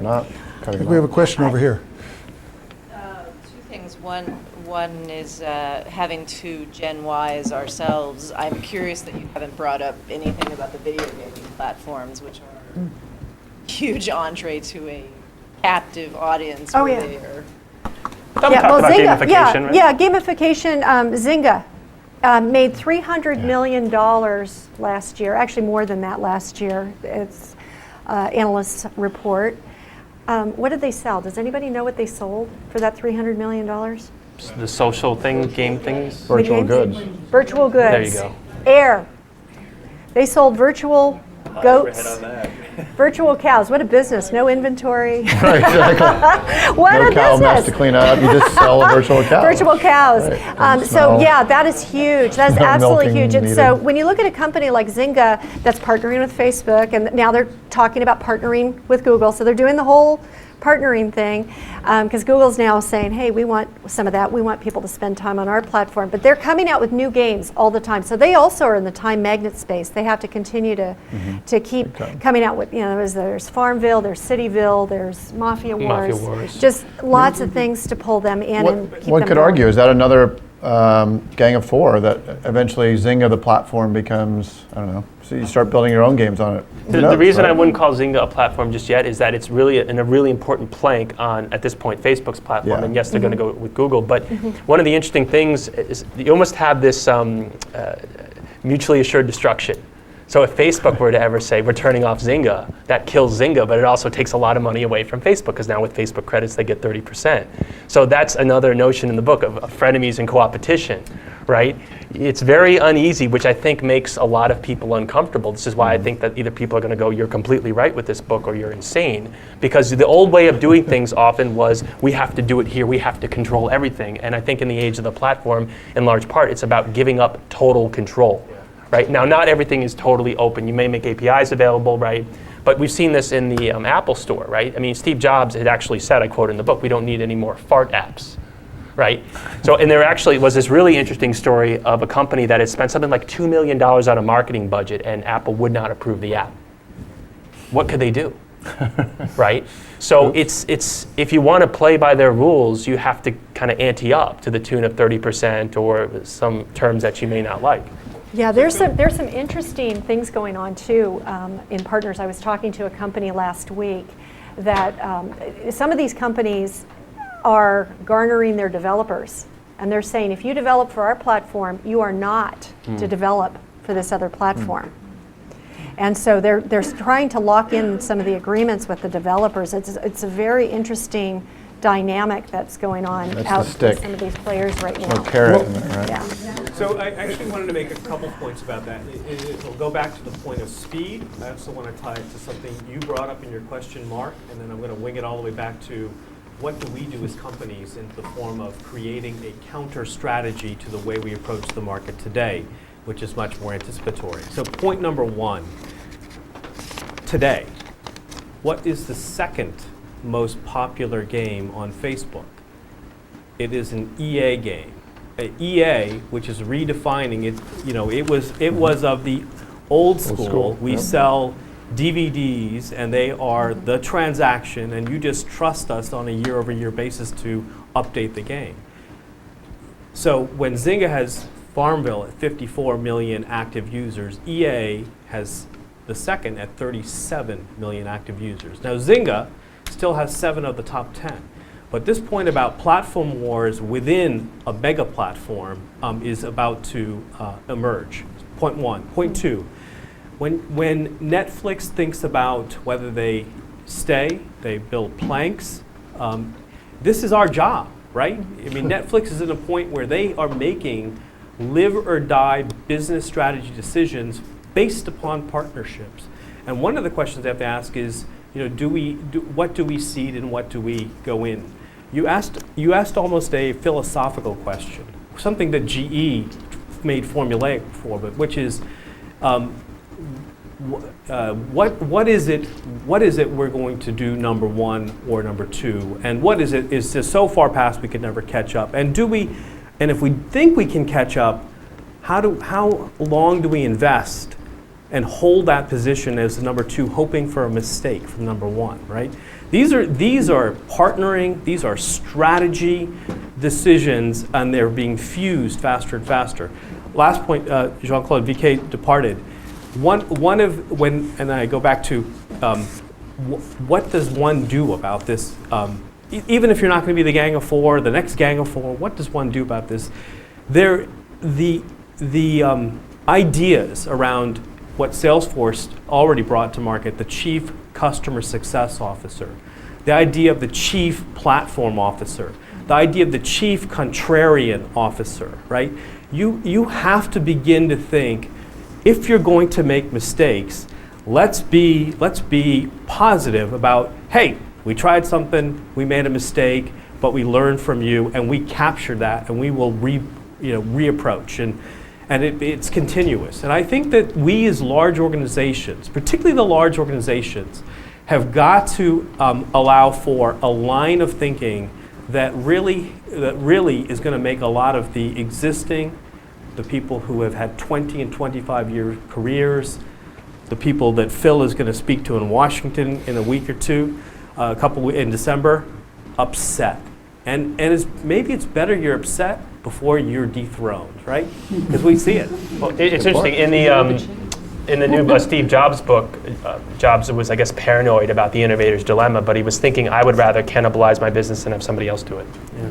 not cutting it We have a off. question over here. Two things. One is having two Gen Ys ourselves. I'm curious that you haven't brought up anything about the video gaming platforms, which are a huge entree to a captive audience. Oh, where yeah. they are. About gamification, right? Yeah, gamification. Zynga made $300 million last year. Actually, more than that last year. It's analysts report. What did they sell? Does anybody know what they sold for that $300 million? The social thing, game things. Virtual goods. Virtual goods. There you go. Air. They sold virtual goats. Virtual cows. What a business. No inventory. Right, exactly. What No a cow mess business. to clean up. You just sell a virtual cow. Virtual cows. Right. So Smell. yeah, that is huge. That is No absolutely milking huge. And needed. so when you look at a company like Zynga that's partnering with Facebook, and now they're talking about partnering with Google, so they're doing the whole partnering thing, because Google's now saying, hey, we want some of that. We want people to spend time on our platform. But they're coming out with new games all the time. So they also are in the time magnet space. They have to continue to keep coming out with, there's Farmville, there's Cityville, there's Mafia Wars. Mafia Wars. Just lots of things to pull them in and keep One them could going. argue, is that another gang of four that eventually Zynga, the platform, becomes, I don't know, so you start building your own games on it. Who The knows, reason right? I wouldn't call Zynga a platform just yet is that it's really a really important plank on, at this point, Facebook's platform. Yeah. And yes, they're going to go with Google. But one of the interesting things is you almost have this mutually assured destruction. So if Facebook were to ever say, we're turning off Zynga, that kills Zynga, but it also takes a lot of money away from Facebook, because now with Facebook credits, they get 30%. So that's another notion in the book of frenemies and co-opetition, right? It's very uneasy, which I think makes a lot of people uncomfortable. This is why I think that either people are going to go, you're completely right with this book, or you're insane. Because the old way of doing things often was, we have to do it here, we have to control everything. And I think in the age of the platform, in large part, it's about giving up total control. Right? Now, not everything is totally open. You may make APIs available, right? But we've seen this in the Apple Store, right? I mean, Steve Jobs had actually said, I quote in the book, we don't need any more fart apps, right? So, and there actually was this really interesting story of a company that had spent something like $2 million on a marketing budget, and Apple would not approve the app. What could they do? Right? So it's if you want to play by their rules, you have to kind of ante up to the tune of 30% or some terms that you may not like. Yeah, there's some interesting things going on too in partners. I was talking to a company last week that some of these companies are garnering their developers, and they're saying, if you develop for our platform, you are not to develop for this other platform. And so they're trying to lock in some of the agreements with the developers. It's a very interesting dynamic that's going on That's out the stick. with some of these players right No now. carrot in there, right? Yeah. So I actually wanted to make a couple points about that. It'll go back to the point of speed. I also want to tie it to something you brought up in your question, Mark, and then I'm going to wing it all the way back to what do we do as companies in the form of creating a counter strategy to the way we approach the market today, which is much more anticipatory. So point number one, today, what is the second most popular game on Facebook? It is an EA game. EA, which is redefining it, it was of the old school. We yep. sell DVDs, and they are the transaction, and you just trust us on a year-over-year basis to update the game. So when Zynga has Farmville at 54 million active users, EA has the second at 37 million active users. Now Zynga still has 7 of the top 10. But this point about platform wars within a mega platform is about to emerge. Point one. Point two, when Netflix thinks about whether they stay, they build planks, this is our job, right? I mean, Netflix is at a point where they are making live or die business strategy decisions based upon partnerships. And one of the questions they have to ask is, what do we seed and what do we go in? You asked almost a philosophical question, something that GE made formulaic for, but which is, what is it we're going to do, number one or number two, and what is just so far past we could never catch up, and if we think we can catch up, how long do we invest, and hold that position as the number 2, hoping for a mistake from number 1, right? These are partnering, these are strategy decisions, and they're being fused faster and faster. Last point, Jean-Claude Viquet departed. And I go back to what does one do about this? Even if you're not going to be the Gang of 4, the next Gang of 4, what does one do about this? The ideas around what Salesforce already brought to market, the Chief Customer Success Officer, the idea of the Chief Platform Officer, the idea of the Chief Contrarian Officer, right? You have to begin to think, if you're going to make mistakes, let's be positive about, hey, we tried something, we made a mistake, but we learned from you, and we captured that, and we will reapproach. And it's continuous. And I think that we as large organizations, particularly the large organizations, have got to allow for a line of thinking that really is going to make a lot of the existing, the people who have had 20 and 25-year careers, the people that Phil is going to speak to in Washington in a week or two, in December, upset. And maybe it's better you're upset before you're dethroned, right? Because we see it. Well, it's interesting. In the new Steve Jobs book, Jobs was, I guess, paranoid about the innovator's dilemma, but he was thinking, I would rather cannibalize my business than have somebody else do it. Yeah.